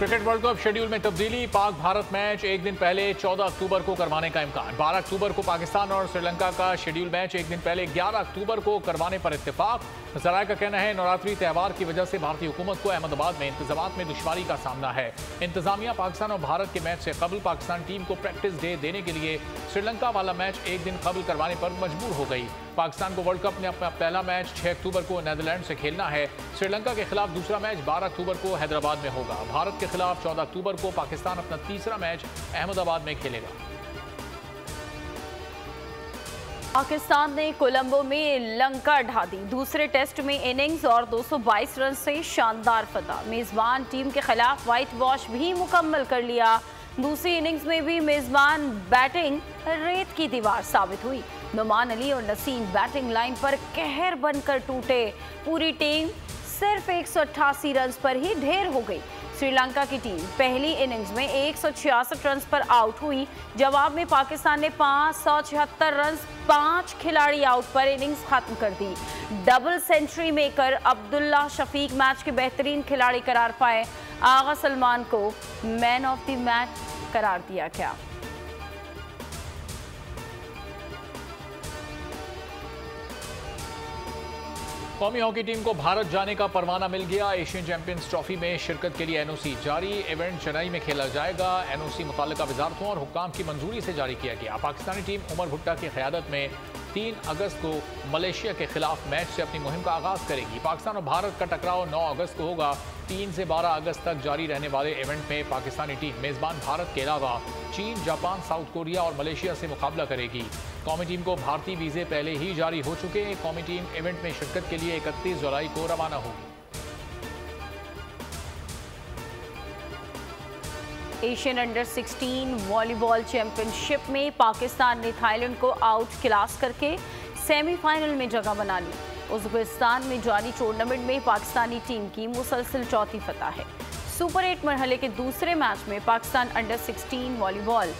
Cricket world cup schedule में तब्दीली। Pak Bharat match एक दिन पहले 14 अक्टूबर को करवाने का इम्कान। 12 अक्टूबर को पाकिस्तान और श्रीलंका का शेड्यूल मैच एक दिन पहले 11 अक्टूबर को करवाने पर इत्तेफाक। जराये का कहना है नवरात्रि त्यौहार की वजह से भारतीय हुकूमत को अहमदाबाद में इंतजामात में दुश्वारी का सामना है। इंतजामिया पाकिस्तान और भारत के मैच से कबल पाकिस्तान टीम को प्रैक्टिस डे देने के लिए श्रीलंका वाला मैच एक दिन कबल करवाने पर मजबूर हो गई। पाकिस्तान को वर्ल्ड कप में अपना पहला मैच 6 अक्टूबर को नीदरलैंड से खेलना है। श्रीलंका के खिलाफ दूसरा मैच 12 अक्टूबर को हैदराबाद में होगा। भारत के खिलाफ 14 अक्टूबर को पाकिस्तान अपना तीसरा मैच अहमदाबाद में खेलेगा। पाकिस्तान ने कोलंबो में लंका ढा दी। दूसरे टेस्ट में इनिंग्स और 222 रन से शानदार फतह। मेजबान टीम के खिलाफ व्हाइट वॉश भी मुकम्मल कर लिया। दूसरी इनिंग्स में भी मेजबान बैटिंग रेत की दीवार साबित हुई। नुमान अली और नसीम बैटिंग लाइन पर कहर बनकर टूटे। पूरी टीम सिर्फ 188 रन पर ही ढेर हो गई। श्रीलंका की टीम पहली इनिंग्स में 166 रन पर आउट हुई। जवाब में पाकिस्तान ने 576 रन 5 खिलाड़ी आउट पर इनिंग्स खत्म कर दी। Double century maker Abdullah Shafique match के बेहतरीन खिलाड़ी करार पाए। आगा सलमान को मैन ऑफ द मैच करार दिया गया। कौमी हॉकी टीम को भारत जाने का परवाना मिल गया। एशियन चैंपियंस ट्रॉफी में शिरकत के लिए एनओसी जारी। इवेंट चेन्नई में खेला जाएगा। एनओसी मुताल्लिका वजारतों और हुक्काम की मंजूरी से जारी किया गया। पाकिस्तानी टीम उमर भुट्टा की क़यादत में 3 अगस्त को मलेशिया के खिलाफ मैच से अपनी मुहिम का आगाज करेगी। पाकिस्तान और भारत का टकराव 9 अगस्त को होगा। 3 से 12 अगस्त तक जारी रहने वाले इवेंट में पाकिस्तानी टीम मेजबान भारत के अलावा चीन, जापान, साउथ कोरिया और मलेशिया से मुकाबला करेगी। कौमी टीम को भारतीय वीजे पहले ही जारी हो चुके हैं। कौमी टीम इवेंट में शिरकत के लिए 31 जुलाई को रवाना होगी। एशियन अंडर 16 वॉलीबॉल चैंपियनशिप में पाकिस्तान ने थाईलैंड को आउट क्लास करके सेमीफाइनल में जगह बना ली। उज़्बेकिस्तान में जारी टूर्नामेंट में पाकिस्तानी टीम की मुसलसल चौथी फतह है। सुपर 8 मरहले के दूसरे मैच में Pakistan under 16 volleyball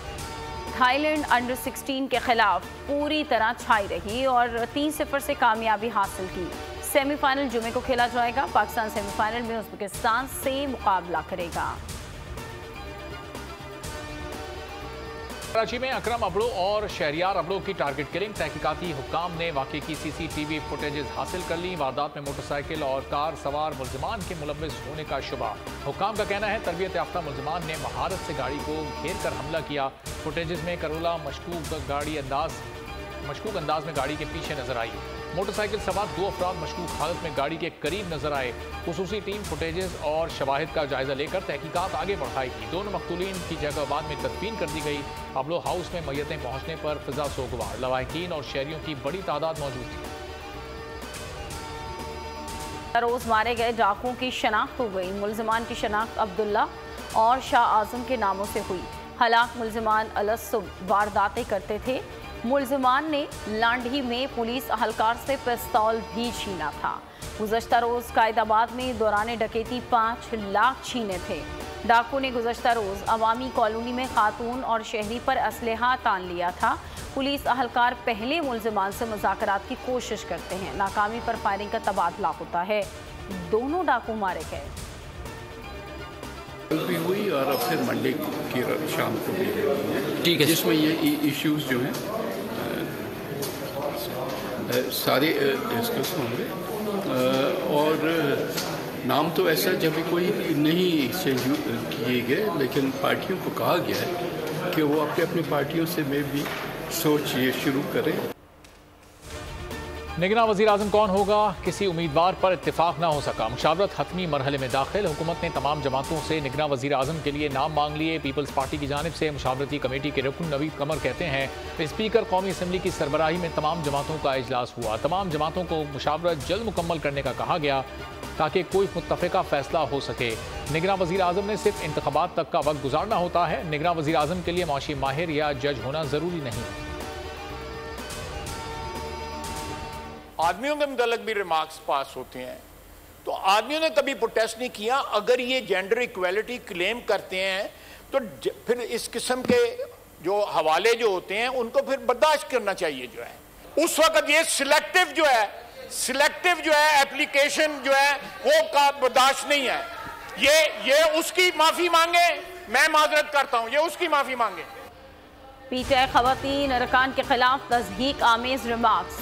Thailand under 16 के खिलाफ पूरी तरह छाई रही और 3-0 से कामयाबी हासिल की। सेमीफाइनल जुमे को खेला जाएगा। पाकिस्तान सेमीफाइनल में उज़्बेकिस्तान से मुकाबला करेगा। कराची में अकरम अबड़ो और शहरियार अबड़ो की टारगेट किलिंग। तहकीकाती हुक्काम ने वाक़े की CCTV फुटेजेस हासिल कर ली। वारदात में मोटरसाइकिल और कार सवार मुल्जिमान के मुलव्विस होने का शुबा। हुक्काम का कहना है तरबियत याफ्ता मुल्जिमान ने महारत से गाड़ी को घेर कर हमला किया। फुटेजेस में करोला मशकूक अंदाज में गाड़ी के पीछे नजर आई। मोटरसाइकिल सवार 2 अफराद मशकूक हालत में गाड़ी के करीब नजर आए। खुसूसी टीम फुटेजेस और शवाहिद का जायजा लेकर तहकीकात आगे बढ़ाएगी। दोनों मकतूलीन की जगह बाद में तदफीन कर दी गई। अबलो हाउस में मैयतें पहुंचने पर फिजा सोगवार। लवाहिकीन और शहरियों की बड़ी तादाद मौजूद थी। रोज मारे गए डाकुओं की शनाख्त हो गई। मुल्जिमान की शनाख्त अब्दुल्ला और शाह आजम के नामों से हुई। हलाक मुल्जिमान अलसुब वारदातें करते थे। मुल्जिमान ने लांढी में पुलिस अहलकार से पिस्तौल भी छीना था। गुज़श्ता रोज कायदाबाद में दौरान डकैती 5 लाख छीने थे। डाकू ने गुज़श्ता रोज अवामी कॉलोनी में खातून और शहरी पर असलहा तान लिया था। पुलिस अहलकार पहले मुल्जिमान से मुज़ाकरात की कोशिश करते हैं। नाकामी पर फायरिंग का तबादला होता है। दोनों डाकू मारे गए। भी हुई और अब फिर मंडे की शाम को भी ठीक है, जिसमें ये इश्यूज जो हैं सारे डिस्कस होंगे और नाम तो ऐसा जब भी कोई नहीं एक्सचेंज किए गए, लेकिन पार्टियों को कहा गया है कि वो अपने अपनी पार्टियों से में भी सोच ये शुरू करें। निगरान वज़ीर आज़म कौन होगा, किसी उम्मीदवार पर इत्तेफाक ना हो सका। मुशावरत हतमी मरहले में दाखिल। हुकूमत ने तमाम जमातों से निगरान वज़ीर आज़म के लिए नाम मांग लिए। पीपल्स पार्टी की जानिब से मुशावरती कमेटी के रुकन नवीद कमर कहते हैं स्पीकर कौमी असम्बली की सरबराही में तमाम जमातों का इजलास हुआ। तमाम जमातों को मुशावरत जल्द मुकम्मल करने का कहा गया ताकि कोई मुत्तफ़िका फैसला हो सके। निगरान वज़ीर आज़म ने सिर्फ इंतखाबात तक का वक्त गुजारना होता है। निगरान वज़ीर आज़म के लिए माशी माहिर या जज होना ज़रूरी नहीं। आदमियों के मुतालिक भी रिमार्क्स पास होते हैं, तो आदमियों ने कभी प्रोटेस्ट नहीं किया। अगर ये जेंडर इक्वालिटी क्लेम करते हैं तो फिर इस किस्म के जो हवाले जो होते हैं उनको फिर बर्दाश्त करना चाहिए। जो है उस वक्त ये सिलेक्टिव जो है एप्लीकेशन जो है वो का बर्दाश्त नहीं है। ये उसकी माफी मांगे, मैं माजरत करता हूं, ये उसकी माफी मांगे। पीटीआई खवातीन अरकान के खिलाफ तज़हीक आमेज रिमार्क्स।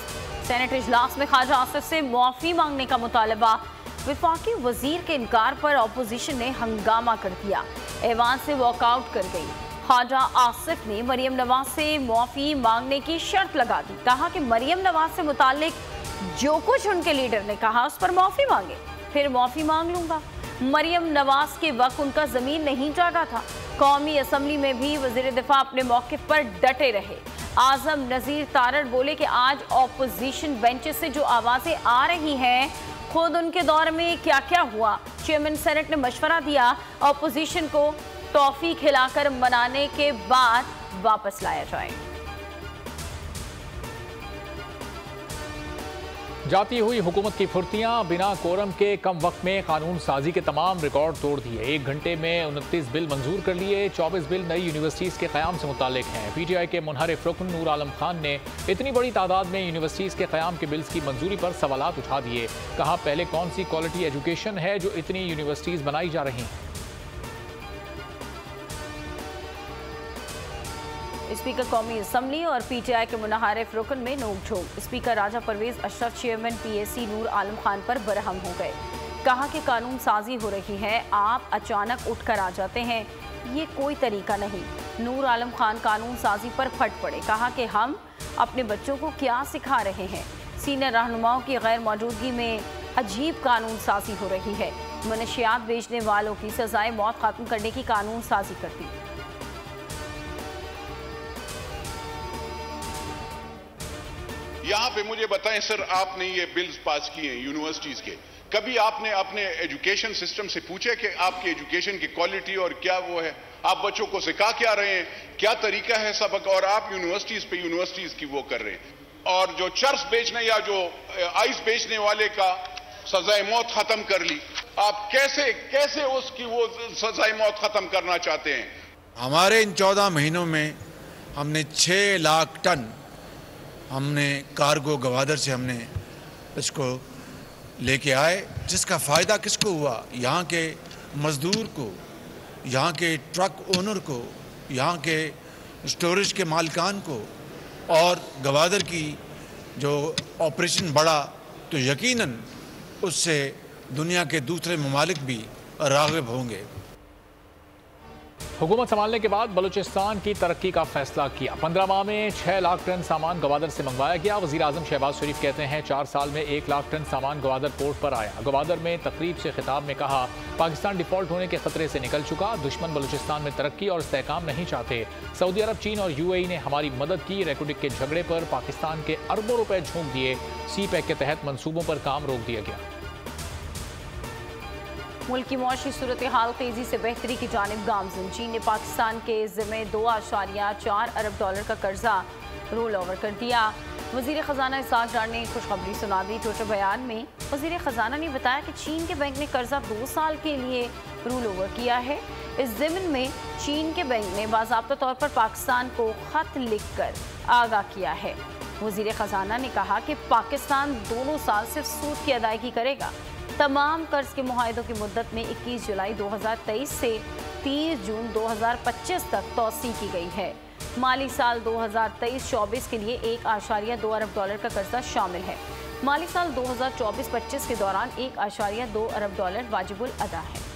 सेनेट इजलास में ख्वाजा आसिफ से मुआफ़ी मांगने का मुतालबा। वफाकी वजीर के इनकार पर अपोजिशन ने हंगामा कर दिया, ऐवान से वॉकआउट कर गई। ख्वाजा आसिफ ने मरियम नवाज से मुआफ़ी मांगने की शर्त लगा दी। कहा कि मरियम नवाज से मुतालिक जो कुछ उनके लीडर ने कहा उस पर मुआफ़ी मांगे, फिर मुआफ़ी मांग लूंगा। मरियम नवाज के वक्त उनका ज़मीन नहीं जागा था। कौमी असम्बली में भी वज़ीर दिफा अपने मौक़िफ़ पर डटे रहे। आज़म नज़ीर तारड़ बोले कि आज ऑपोजिशन बेंचेस से जो आवाज़ें आ रही हैं, खुद उनके दौर में क्या क्या हुआ। चेयरमैन सेनेट ने मशवरा दिया ऑपोजिशन को टॉफ़ी खिलाकर मनाने के बाद वापस लाया जाए। जाती हुई हुकूमत की फुर्तियां, बिना कोरम के कम वक्त में कानून साजी के तमाम रिकॉर्ड तोड़ दिए। 1 घंटे में 29 बिल मंजूर कर लिए। 24 बिल नई यूनिवर्सिटीज़ के क़याम से मुतालिक हैं। पीटीआई के मुनहरिफ रुकन नूर आलम खान ने इतनी बड़ी तादाद में यूनिवर्सिटीज़ के क़याम के बिल्स की मंजूरी पर सवालात उठा दिए। कहा, पहले कौन सी क्वालिटी एजुकेशन है जो इतनी यूनिवर्सिटीज़ बनाई जा रही हैं। स्पीकर कौमी असम्बली और पीटीआई के मुनहरिफ रुकन में नोक-झोंक। स्पीकर राजा परवेज अशरफ चेयरमैन पीएसी नूर आलम खान पर बरहम हो गए। कहा कि कानून साजी हो रही है, आप अचानक उठकर आ जाते हैं, ये कोई तरीका नहीं। नूर आलम खान कानून साजी पर फट पड़े। कहा कि हम अपने बच्चों को क्या सिखा रहे हैं। सीनियर रहनुमाओं की गैर मौजूदगी में अजीब कानून साजी हो रही है। मनशियात बेचने वालों की सजाए मौत खत्म करने की कानून साजी कर दी। यहाँ पे मुझे बताएं सर, आपने ये बिल्स पास किए हैं यूनिवर्सिटीज के, कभी आपने अपने एजुकेशन सिस्टम से पूछे कि आपकी एजुकेशन की क्वालिटी और क्या वो है, आप बच्चों को सिखा क्या रहे हैं, क्या तरीका है सबक, और आप यूनिवर्सिटीज की वो कर रहे हैं। और जो चर्स बेचने या जो आइस बेचने वाले का सजाए मौत खत्म कर ली, आप कैसे उसकी वो सजाए मौत खत्म करना चाहते हैं। हमारे इन 14 महीनों में हमने 6 लाख टन हमने कार्गो गवादर से हमने इसको लेके आए, जिसका फ़ायदा किसको हुआ? यहाँ के मज़दूर को, यहाँ के ट्रक ओनर को, यहाँ के स्टोरेज के मालिकान को। और गवादर की जो ऑपरेशन बढ़ा तो यकीनन उससे दुनिया के दूसरे ममालिक भी राग़िब होंगे। हुकूमत संभालने के बाद बलूचिस्तान की तरक्की का फैसला किया। 15 माह में 6 लाख टन सामान गवादर से मंगवाया गया। वज़ीर आज़म शहबाज शरीफ कहते हैं 4 साल में 1 लाख टन सामान गवादर पोर्ट पर आया। गवादर में तकरीब से खिताब में कहा, पाकिस्तान डिफॉल्ट होने के खतरे से निकल चुका, दुश्मन बलूचिस्तान में तरक्की और इस्तेहकाम नहीं चाहते। सऊदी अरब, चीन और यूएई ने हमारी मदद की। रेकोडिक के झगड़े पर पाकिस्तान के अरबों रुपए झोंक दिए। सी पैक के तहत मंसूबों पर काम रोक दिया गया। मुल्क की मौशी सूरत हाल तेजी से बेहतरी की जानिब गामज़न। चीन ने पाकिस्तान के ज़िम्मे $2.4 अरब का कर्जा रोल ओवर कर दिया। वज़ीर ख़जाना इसाक डार ने खुशखबरी सुना दी। ट्विटर बयान में वज़ीर ख़जाना ने बताया कि चीन के बैंक ने कर्जा 2 साल के लिए रोल ओवर किया है। इस ज़िम्न में चीन के बैंक ने बाज़ाब्ता तौर पर पाकिस्तान को ख़त लिख कर आगाह किया है। वज़ीर ख़जाना ने कहा कि पाकिस्तान दोनों साल सिर्फ सूद की अदायगी करेगा। तमाम कर्ज के मुआहदों की मुद्दत में 21 जुलाई 2023 से 30 जून 2025 तक तौसी की गई है। माली साल 2023-24 के लिए $1.2 अरब का कर्जा शामिल है। माली साल 2024-25 के दौरान $1.2 अरब वाजिबुल अदा है।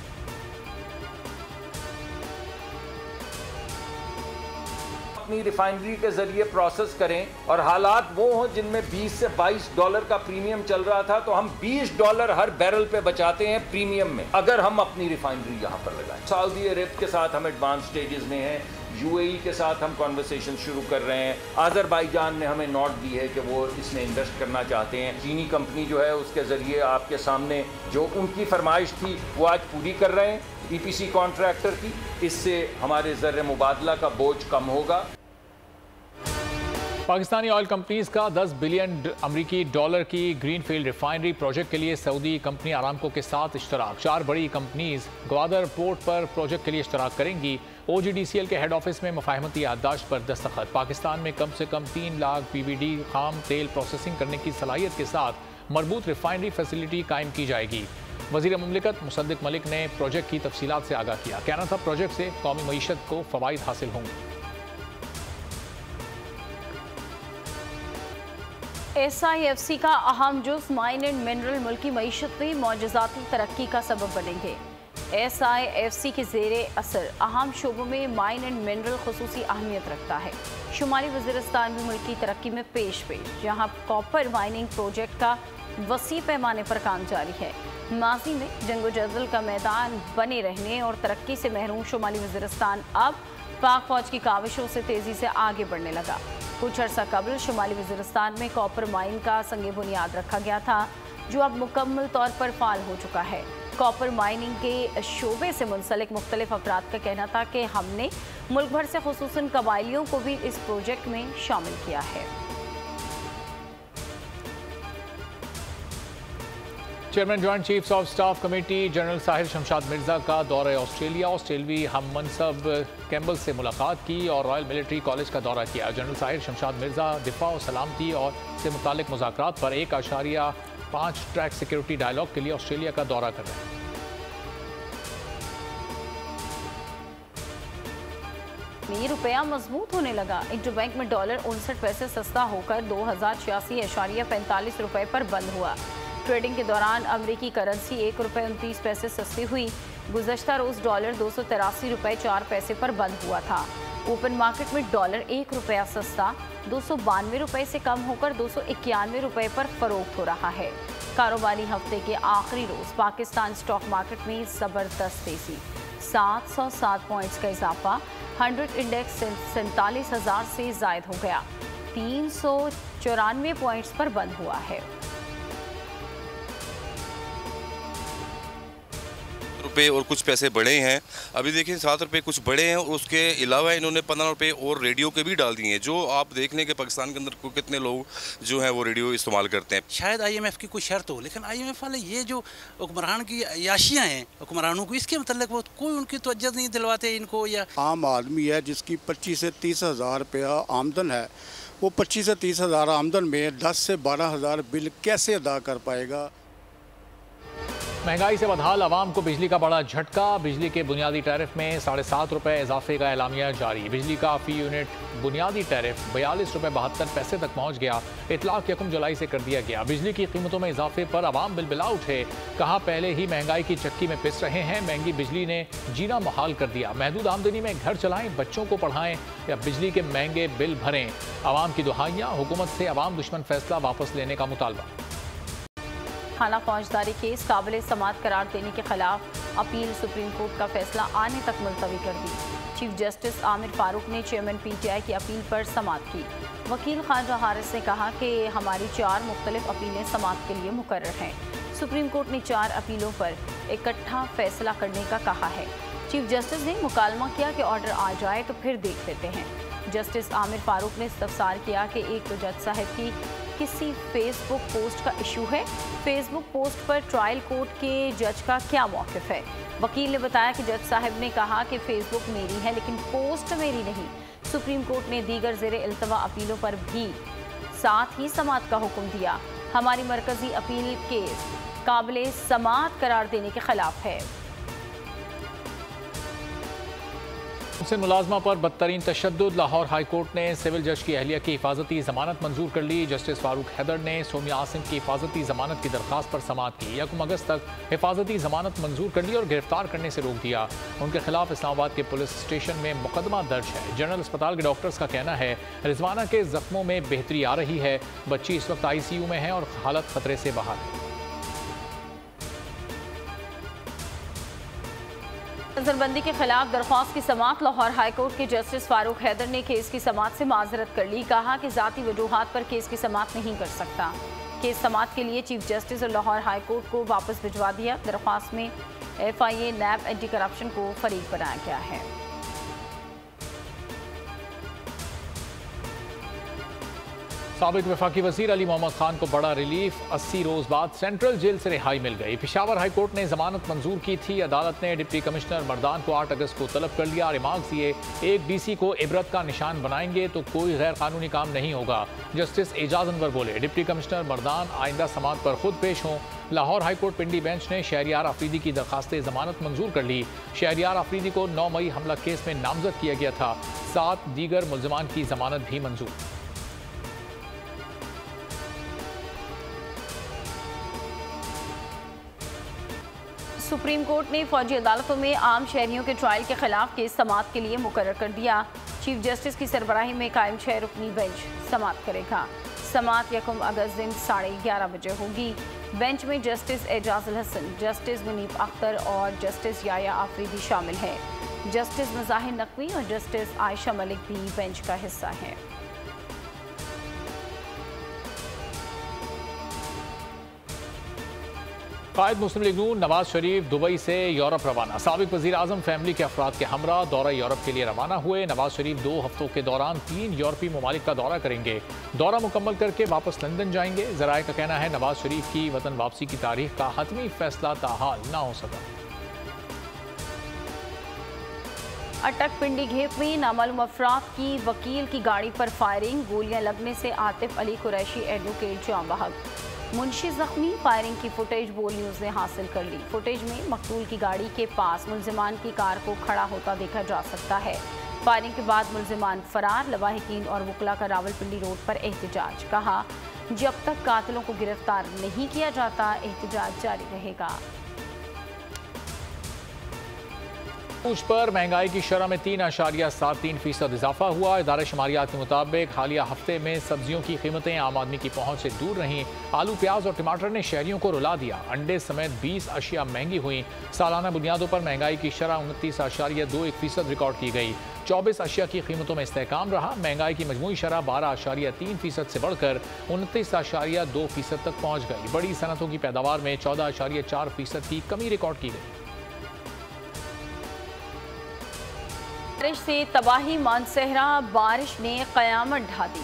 अपनी रिफाइनरी के जरिए प्रोसेस करें और हालात वो हों जिनमें $20 से $22 का प्रीमियम चल रहा था, तो हम $20 हर बैरल पे बचाते हैं प्रीमियम में, अगर हम अपनी रिफाइनरी यहाँ पर लगाएं। सऊदी अरब के साथ हम एडवांस स्टेजेस में हैं, यूएई के साथ हम कॉन्वर्सेशन शुरू कर रहे हैं। अज़रबैजान ने हमें नोट दी है कि वो इसमें इन्वेस्ट करना चाहते हैं। चीनी कंपनी जो है उसके ज़रिए आपके सामने जो उनकी फरमाइश थी वो आज पूरी कर रहे हैं ईपीसी कॉन्ट्रैक्टर की। इससे हमारे ज़र्रे मुबादला का बोझ कम होगा। पाकिस्तानी ऑयल कंपनीज का $10 बिलियन की ग्रीनफील्ड रिफाइनरी प्रोजेक्ट के लिए सऊदी कंपनी आरामको के साथ इश्तराक। 4 बड़ी कंपनीज ग्वादर पोर्ट पर प्रोजेक्ट के लिए इश्तराक करेंगी। OGDCL के हेड ऑफिस में मुफाहमती याददाश्त पर दस्तखत। पाकिस्तान में कम से कम 3 लाख PVD खाम तेल प्रोसेसिंग करने की सलाहियत के साथ मरबूत रिफाइनरी फैसिलिटी कायम की जाएगी। वजीर मुमलिकत मुसद्दिक मलिक ने प्रोजेक्ट की तफसीलात से आगाह किया। कहना था प्रोजेक्ट से कौमी मईशत को फवाइद हासिल होंगे। SIFC का अहम जुज़ माइन एंड मिनरल मुल्की मईशत में मौजूदाती तरक्की का सबब बनेंगे। SIFC के ज़ेरे असर अहम शोबों में माइन एंड मिनरल खुसूसी अहमियत रखता है। शुमाली वज़ीरिस्तान में मुल्क की तरक्की में पेश जहाँ कॉपर माइनिंग प्रोजेक्ट का वसी पैमाने पर काम जारी है। माजी में जंगो जदल का मैदान बने रहने और तरक्की से महरूम शुमाली वज़ीरिस्तान अब पाक फौज की काविशों से तेज़ी से आगे बढ़ने लगा। कुछ अर्सा कबल शुमाली वज़ीरिस्तान में कॉपर माइन का संगे बुनियाद रखा गया था, जो अब मुकम्मल तौर पर फाल हो चुका है। कॉपर माइनिंग के शोबे से मुंसलिक मुख्तलिफ अफराद का कहना था कि हमने मुल्क भर से खुसूसन कबाइलियों को भी इस प्रोजेक्ट में शामिल किया है। Chairman joint chiefs of staff committee general Sahir Shamshad Mirza का दौरा ऑस्ट्रेलिया। ऑस्ट्रेलवी हम मनसब कैम्बल से मुलाकात की और रॉयल मिलिट्री कॉलेज का दौरा किया। जनरल साहिर शमशाद मिर्जा दिफा और सलामती और से मुतालिक मुज़ाकरात पर 1.5 ट्रैक सिक्योरिटी डायलॉग के लिए ऑस्ट्रेलिया का दौरा कर रहे हैं। रुपया मजबूत होने लगा। इंटरबैंक में डॉलर 59 पैसे सस्ता होकर 2086.45 रुपए पर बंद हुआ। ट्रेडिंग के दौरान अमरीकी करेंसी 1 रुपये 29 पैसे सस्ती हुई। गुज़श्ता रोज़ डॉलर 283 रुपये 4 पैसे पर बंद हुआ था। ओपन मार्केट में डॉलर 1 रुपया सस्ता 292 रुपये से कम होकर 291 रुपये पर फरोख्त हो रहा है। कारोबारी हफ्ते के आखिरी रोज़ पाकिस्तान स्टॉक मार्केट में ज़बरदस्त तेज़ी, 707 पॉइंट्स का इजाफा। 100 इंडेक्स 47,000 से ज़ायद हो गया, 394 पॉइंट्स पर बंद हुआ है। रुपए और कुछ पैसे बढ़े हैं। अभी देखिए 7 रुपए कुछ बढ़े हैं, उसके अलावा इन्होंने 15 रुपए और रेडियो के भी डाल दिए हैं, जो आप देख लें कि पाकिस्तान के अंदर कितने लोग जो हैं वो रेडियो इस्तेमाल करते हैं। शायद IMF की कोई शर्त हो, लेकिन IMF वाले ये जो हुक्मरान की याशियाँ हैं हुक्मरानों को, इसके मतलब वो कोई उनकी तवज्जो नहीं दिलवाते इनको। या आम आदमी है जिसकी 25 से 30 हज़ार रुपया आमदन है, वो 25 से 30 हज़ार आमदन में 10 से 12 हज़ार बिल कैसे अदा कर पाएगा। महंगाई से बदहाल आवाम को बिजली का बड़ा झटका। बिजली के बुनियादी टैरिफ में 7.5 रुपये इजाफे का एलामिया जारी। बिजली का फी यूनिट बुनियादी टैरिफ 42 रुपये 72 पैसे तक पहुँच गया। इतलाक 1 जुलाई से कर दिया गया। बिजली की कीमतों में इजाफे पर आवाम बिलबिला उठे। कहा पहले ही महंगाई की चक्की में पिस रहे हैं, महंगी बिजली ने जीना मुहाल कर दिया। महदूद आमदनी में घर चलाएं, बच्चों को पढ़ाएं या बिजली के महंगे बिल भरें। आवाम की दुहाइयाँ, हुकूमत से आवाम दुश्मन फैसला वापस लेने का मुतालबा। खाना फौजदारी केस काबिल समाअत करार देने के खिलाफ अपील सुप्रीम कोर्ट का फैसला आने तक मुलतवी कर दी। चीफ जस्टिस आमिर फारूक ने चेयरमैन PTI की अपील पर समाअत की। वकील ख्वाजा हारिस ने कहा कि हमारी 4 मुख्तलिफ अपीलें समाअत के लिए मुकर्रर हैं। सुप्रीम कोर्ट ने 4 अपीलों पर इकट्ठा फैसला करने का कहा है। चीफ जस्टिस ने मुकालमा किया कि ऑर्डर आ जाए तो फिर देख लेते हैं। जस्टिस आमिर फारूक ने इस्तफसार किया कि एक तो जज साहब की किसी फेसबुक पोस्ट का इशू है, फेसबुक पोस्ट पर ट्रायल कोर्ट के जज का क्या मौक़िफ़ है। वकील ने बताया कि जज साहब ने कहा कि फेसबुक मेरी है लेकिन पोस्ट मेरी नहीं। सुप्रीम कोर्ट ने दीगर ज़ेरे इल्तवा अपीलों पर भी साथ ही समाअत का हुक्म दिया। हमारी मरकज़ी अपील केस काबिल समाअत करार देने के खिलाफ है। मुहसिन मुलाजमा पर बदतरीन तशद्दुद। लाहौर हाई कोर्ट ने सिविल जज की अहलिया की हिफाजती जमानत मंजूर कर ली। जस्टिस फारूक हैदर ने सोमिया आसिम की हिफाजती जमानत की दरख्वास्त पर समाअत की। 1 अगस्त तक हिफाजती जमानत मंजूर कर ली और गिरफ्तार करने से रोक दिया। उनके खिलाफ इस्लामाबाद के पुलिस स्टेशन में मुकदमा दर्ज है। जनरल अस्पताल के डॉक्टर्स का कहना है रिजवाना के जख्मों में बेहतरी आ रही है। बच्ची इस वक्त ICU में है और हालत खतरे से बाहर है। नजरबंदी के खिलाफ दरख्वास्त की समाअत। लाहौर हाई कोर्ट के जस्टिस फारूक हैदर ने केस की समाअत से माजरत कर ली। कहा कि जाती वजूहात पर केस की समाअत नहीं कर सकता। केस समाअत के लिए चीफ जस्टिस और लाहौर हाई कोर्ट को वापस भिजवा दिया। दरख्वास्त में FIA NAB एंटी करप्शन को फरीक बनाया गया है। साबिक वफाकी वजीर अली मोहम्मद खान को बड़ा रिलीफ, 80 रोज बाद सेंट्रल जेल से रिहाई मिल गई। पेशावर हाई कोर्ट ने जमानत मंजूर की थी। अदालत ने डिप्टी कमिश्नर मर्दान को 8 अगस्त को तलब कर लिया। रिमार्क्स दिए, एक डीसी को इबरत का निशान बनाएंगे तो कोई गैर कानूनी काम नहीं होगा। जस्टिस एजाज अनवर बोले, डिप्टी कमिश्नर मर्दान आइंदा समात पर खुद पेश हों। लाहौर हाई कोर्ट पिंडी बेंच ने शहरियार आफरीदी की दरखास्त जमानत मंजूर कर ली। शहरियार आफरीदी को 9 मई हमला केस में नामजद किया गया था। 7 दीगर मुल्जिमान की जमानत भी मंजूर। सुप्रीम कोर्ट ने फौजी अदालतों में आम शहरियों के ट्रायल के खिलाफ केस समाअत के लिए मुकर्रर कर दिया। चीफ जस्टिस की सरबराही में कायम 6 रुकनी बेंच समाअत करेगा। समाअत 1 अगस्त दिन 11:30 बजे होगी। बेंच में जस्टिस एजाज अल हसन, जस्टिस मुनीब अख्तर और जस्टिस याया आफरीदी शामिल हैं। जस्टिस मज़ाहिर नकवी और जस्टिस आयशा मलिक भी बेंच का हिस्सा हैं। कायद मुस्लिम लीग नून नवाज शरीफ दुबई से यूरोप रवाना। साबिक वज़ीर आज़म फैमिली के अफराद के हमरा दौरा यूरोप के लिए रवाना हुए। नवाज शरीफ 2 हफ्तों के दौरान 3 यूरोपीय ममालिक का दौरा करेंगे। दौरा मुकम्मल करके वापस लंदन जाएंगे। ज़राए का कहना है नवाज शरीफ की वतन वापसी की तारीख का हतमी फैसला ताहाल ना हो सका। अटक पिंडी घेप में नामालूम अफराद की वकील की गाड़ी पर फायरिंग, गोलियां लगने से आतिफ अली कुरैशी एडवोकेट जाँ बहक, मुंशी जख्मी। फायरिंग की फुटेज बोल न्यूज़ ने हासिल कर ली। फुटेज में मकतूल की गाड़ी के पास मुल्जिमान की कार को खड़ा होता देखा जा सकता है। फायरिंग के बाद मुल्जिमान फरार। लवाहिकीन और वकला का रावलपिंडी रोड पर एहतजाज। कहा, जब तक कातिलों को गिरफ्तार नहीं किया जाता एहतजाज जारी रहेगा। पूछ पर महंगाई की शरह में 3.73% इजाफा हुआ। इदारे शुमारियात के मुताबिक हालिया हफ्ते में सब्जियों की कीमतें आम आदमी की पहुंच से दूर रहीं। आलू, प्याज और टमाटर ने शहरियों को रुला दिया। अंडे समेत 20 अशिया महंगी हुई। सालाना बुनियादों पर महंगाई की शरह 29.21% रिकॉर्ड की गई। 24 अशिया की कीमतों में इस्तेहकाम रहा। महंगाई की मजमूई शरह 12.3% से बढ़कर 29.2% तक पहुँच गई। बड़ी सनतों की पैदावार में 14.4% की कमी रिकॉर्ड की गई। बारिश से तबाही मानसहरा, बारिश ने कयामत ढा दी।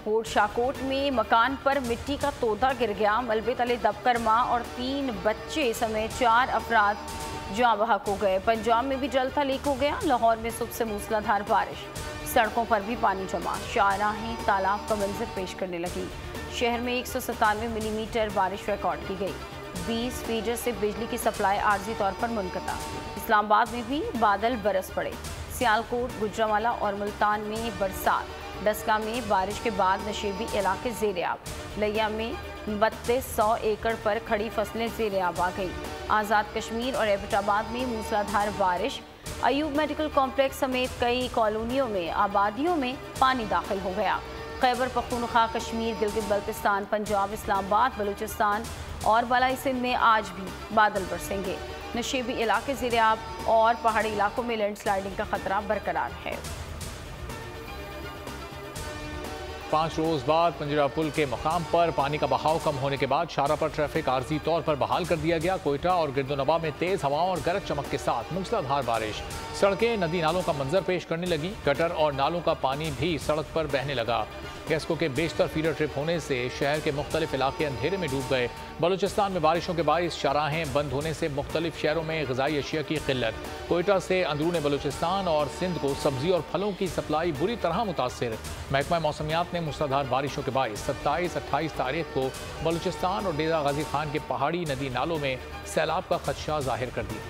कोट शाकोट में मकान पर मिट्टी का तोदा गिर गया। मलबे तले दबकर मां और 3 बच्चे समेत 4 अफराद जाँ बहक हो गए। पंजाब में भी जल था लीक हो गया। लाहौर में सुबह से मूसलाधार बारिश, सड़कों पर भी पानी जमा, शाहराहें तालाब का मंजर पेश करने लगी। शहर में 197 मिलीमीटर बारिश रिकॉर्ड की गई। 20 फीडर से बिजली की सप्लाई आर्जी तौर पर मुनक़ता। इस्लामाबाद में भी बादल बरस पड़े। सियालकोट, गुजरांवाला और मुल्तान में बरसात। डस्का में बारिश के बाद नशेबी इलाके ज़ेर-ए-आब। लिया में 3200 एकड़ पर खड़ी फसलें ज़ेर-ए-आब आ गई। आज़ाद कश्मीर और एबटाबाद में मूसलाधार बारिश। अयूब मेडिकल कॉम्प्लेक्स समेत कई कॉलोनियों में आबादियों में पानी दाखिल हो गया। खैबर पख्तूनख्वा, कश्मीर, गिलगित बल्तिस्तान, पंजाब, इस्लामाबाद, बलूचिस्तान और बालाई सिंध में आज भी बादल बरसेंगे। नशेबी इलाके ज़ेर-ए-आब और पहाड़ी इलाकों में लैंडस्लाइडिंग का खतरा बरकरार है। 5 रोज बाद पंजरा पुल के मकाम पर पानी का बहाव कम होने के बाद शाहरा पर ट्रैफिक आर्जी तौर पर बहाल कर दिया गया। कोयटा और गिरदोनवा में तेज हवाओं और गरज चमक के साथ मूसलाधार बारिश। सड़कें नदी नालों का मंजर पेश करने लगी। गटर और नालों का पानी भी सड़क पर बहने लगा। गैसको के बेशतर फीडर ट्रिप होने से शहर के मुख्तलिफ इलाके अंधेरे में डूब गए। बलूचिस्तान में बारिशों के बाइस शाहराहें बंद होने से मुख्तलिफ शहरों में ग़िज़ाई अशिया की किल्लत। कोयटा से अंदरून बलूचिस्तान और सिंध को सब्जी और फलों की सप्लाई बुरी तरह मुतासिर। महकमा मौसमियात ने मूसलाधार बारिशों के बाइस 27-28 तारीख को बलूचिस्तान और डेरा गाजी खान के पहाड़ी नदी नालों में सैलाब का खदशा जाहिर कर दिया।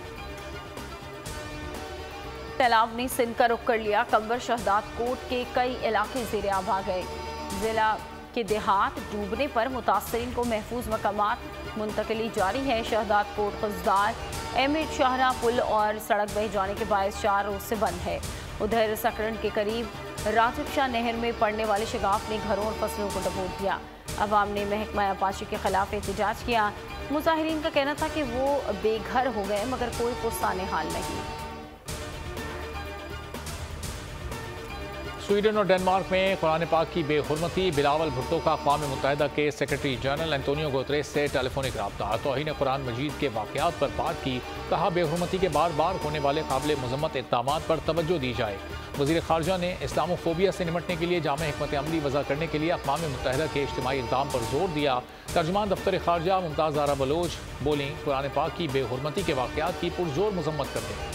सैलाब ने सिंध का रुख कर लिया। कंबर शहदाद कोट के कई इलाके ज़ेर-ए-आब आ गए। जिला के देहात डूबने पर मुतासरीन को महफूज मकामात मुंतकिली जारी है। शहदाद कोट, खजदार, एमिर शाहरा पुल और सड़क बह जाने के बायस 4 रोज से बंद है। उधर सकरन के करीब राजिब शाह नहर में पड़ने वाले शगाफ ने घरों और फसलों को डबो दिया। अवाम ने महकमा आपाशी के खिलाफ एहतजाज किया। मुजाहिरीन का कहना था कि वो बेघर हो गए मगर कोई पुरसाने हाल नहीं। स्वीडन और डेनमार्क में कुरान पाक की बेहुरमती। बिलावल भुट्टो का अक़वाम मुत्तहिदा के सेक्रेटरी जनरल एंटोनियो गुतरेस से टेलीफोनिक रब्ता। तौहीन कुरान मजीद के वाक़यात पर बात की। कहा, बेहुरमती के बार बार होने वाले काबिल मज़म्मत इक़दामात पर तवज्जो दी जाए। वज़ीर ख़ारजा ने इस्लामोफोबिया से निपटने के लिए जामे हिकमत अमली वज़ा करने के लिए अक़वाम मुत्तहिदा के इज्तिमाई इक़दाम पर जोर दिया। तर्जुमान दफ्तर ख़ारजा मुमताज़ आरा बलोच बोली, कुरान पाक की बेहुरमती के वाक़यात की पुरजोर मज़म्मत करते हैं।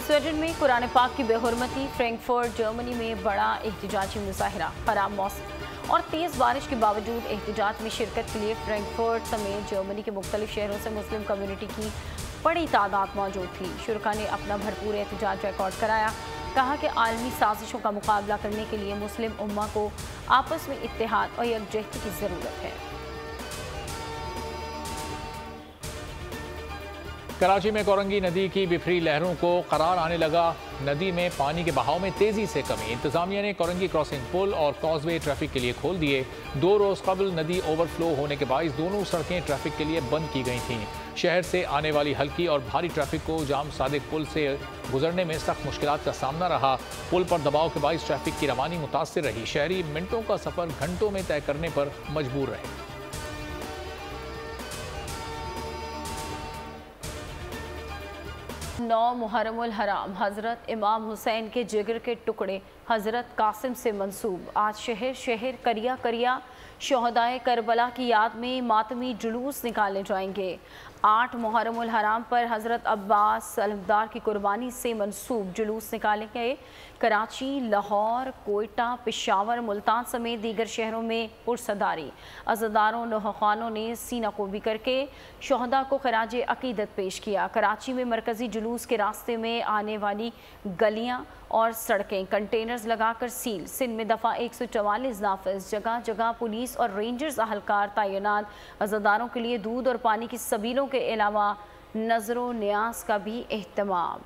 स्वीडन में कुरान पाक की बेहुरमती, फ्रैंकफर्ट जर्मनी में बड़ा एहतजाजी मुजाहिरा, खराब मौसम और तेज़ बारिश के बावजूद एहतजाज में शिरकत के लिए फ्रैंकफर्ट समेत जर्मनी के मुख्तलिफ शहरों से मुस्लिम कम्युनिटी की बड़ी तादाद मौजूद थी। शुरका ने अपना भरपूर एहतजाज रिकॉर्ड कराया। कहा कि आलमी साजिशों का मुकाबला करने के लिए मुस्लिम उम्मा को आपस में इत्तेहाद और यकजहती की ज़रूरत है। कराची में कोरंगी नदी की बिफरी लहरों को करार आने लगा। नदी में पानी के बहाव में तेजी से कमी। इंतजामिया ने कोरंगी क्रॉसिंग पुल और कॉजवे ट्रैफिक के लिए खोल दिए। 2 रोज कबल नदी ओवरफ्लो होने के बायस दोनों सड़कें ट्रैफिक के लिए बंद की गई थीं। शहर से आने वाली हल्की और भारी ट्रैफिक को जाम सादिक पुल से गुजरने में सख्त मुश्किलात का सामना रहा। पुल पर दबाव के बायस ट्रैफिक की रवानी मुतासिर रही। शहरी मिनटों का सफर घंटों में तय करने पर मजबूर रहे। 9 मुहर्रमुल हराम हज़रत इमाम हुसैन के जिगर के टुकड़े हज़रत कासिम से मंसूब। आज शहर शहर करिया करिया शोहदाए करबला की याद में मातमी जुलूस निकाले जाएंगे। 8 मुहर्रमुल हराम पर हज़रत अब्बास अलमदार की कुर्बानी से मंसूब जुलूस निकाले गए। कराची, लाहौर, कोयटा, पेशावर, मुल्तान समेत दीगर शहरों में पुरसदारी अज़ादारों नौखानों ने सीना कोबी करके शोहदा को खराज अकीदत पेश किया। कराची में मरकज़ी जुलूस के रास्ते में आने वाली गलियाँ और सड़कें कंटेनर्स लगाकर सील। सिंध में दफ़ा 144 नाफिज, जगह जगह पुलिस और रेंजर्स अहलकार तैनात। अज़ादारों के लिए दूध और पानी की सबीलों के अलावा नजरो न्याज का भी एहतमाम।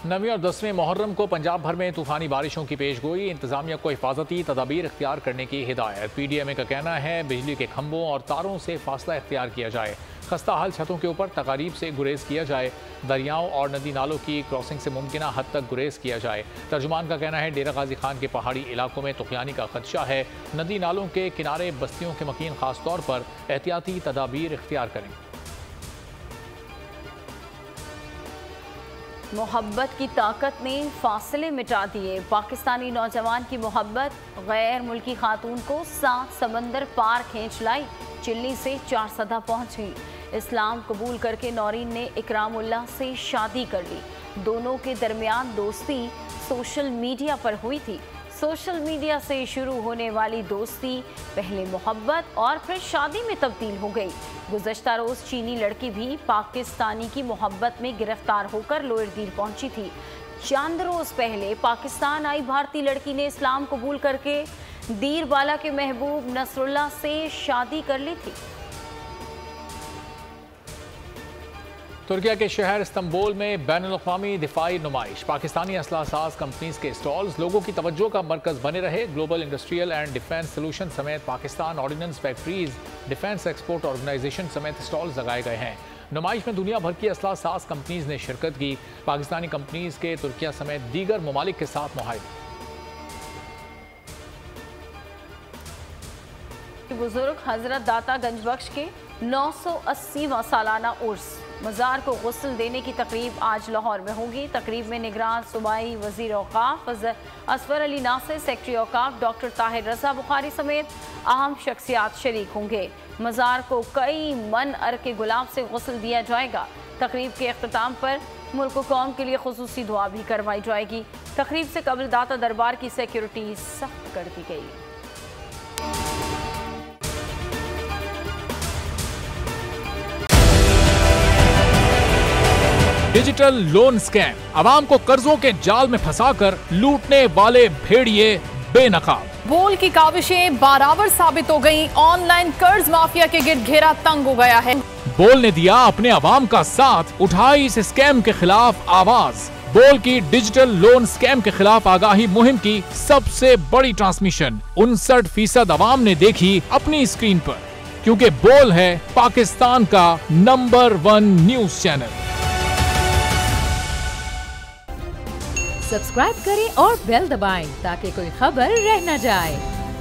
9वीं और 10वें मुहर्रम को पंजाब भर में तूफानी बारिशों की पेशगोई। इंतजामिया को हिफाजती तदाबीर इख्तियार करने की हिदायत। PDMA का कहना है बिजली के खंभों और तारों से फासला इख्तियार किया जाए। खस्ता हाल छतों के ऊपर तकारीब से गुरेज किया जाए। दरियाओं और नदी नालों की क्रॉसिंग से मुमकिन हद तक गुरेज किया जाए। तर्जुमान का कहना है डेरा गाजी खान के पहाड़ी इलाकों में तुगयानी का खदशा है। नदी नालों के किनारे बस्तियों के मकीन खास तौर पर एहतियाती तदाबीर इख्तियार करें। मोहब्बत की ताकत ने फासले मिटा दिए। पाकिस्तानी नौजवान की मोहब्बत गैर मुल्की खातून को 7 समंदर पार खींच लाई। चिल्ली से 4 सदा पहुंच गई। इस्लाम कबूल करके नौरीन ने इकरामुल्लाह से शादी कर ली। दोनों के दरमियान दोस्ती सोशल मीडिया पर हुई थी। सोशल मीडिया से शुरू होने वाली दोस्ती पहले मोहब्बत और फिर शादी में तब्दील हो गई। गुज़श्ता रोज़ चीनी लड़की भी पाकिस्तानी की मोहब्बत में गिरफ्तार होकर लोअरदीर पहुंची थी। चंद रोज़ पहले पाकिस्तान आई भारतीय लड़की ने इस्लाम कबूल करके दीरबाला के महबूब नसरुल्लाह से शादी कर ली थी। तुर्किया के शहर इस्तंबुल में बैनुल-अक़वामी दिफाई नुमाइश। पाकिस्तानी असलहा साज कंपनीज के स्टॉल्स लोगों की तवज्जो का मरकज़ बने रहे। Global industrial and defence solution समेत Pakistan ordnance factories, defence export organisation समेत स्टॉल्स लगाए गए हैं। नुमाइश में दुनिया भर की असलहा साज कंपनीज ने शिरकत की। पाकिस्तानी कंपनीज के तुर्किया समेत दीगर ममालिक के साथ मुआहदे। बुजुर्ग हजरत दाता गंजबख्श के 980वां सालाना उर्स मज़ार को गुस्ल देने की तकरीब आज लाहौर में होगी। तकरीब में निगरान सूबाई वज़ीर औक़ाफ़ असफर अली नासिर, सेक्रेटरी औक़ाफ़ डॉक्टर ताहिर रज़ा बुखारी समेत अहम शख्सियात शरीक होंगे। मज़ार को कई मन अर के गुलाब से गुस्ल दिया जाएगा। तकरीब के अख्ताम पर मुल्क कौम के लिए खुसूसी दुआ भी करवाई जाएगी। तकरीब से कबल दाता दरबार की सिक्योरिटी सख्त कर दी गई। डिजिटल लोन स्कैम, आवाम को कर्जों के जाल में फंसाकर लूटने वाले भेड़िए बेनकाब। बोल की काविशें बाराबर साबित हो गई। ऑनलाइन कर्ज माफिया के गिर्द घेरा तंग हो गया है। बोल ने दिया अपने आवाम का साथ, उठाई इस स्कैम के खिलाफ आवाज। बोल की डिजिटल लोन स्कैम के खिलाफ आगाही मुहिम की सबसे बड़ी ट्रांसमिशन 59% आवाम ने देखी अपनी स्क्रीन पर, क्योंकि बोल है पाकिस्तान का नंबर 1 न्यूज चैनल। सब्सक्राइब करें और बेल दबाएं ताकि कोई खबर रह न जाए।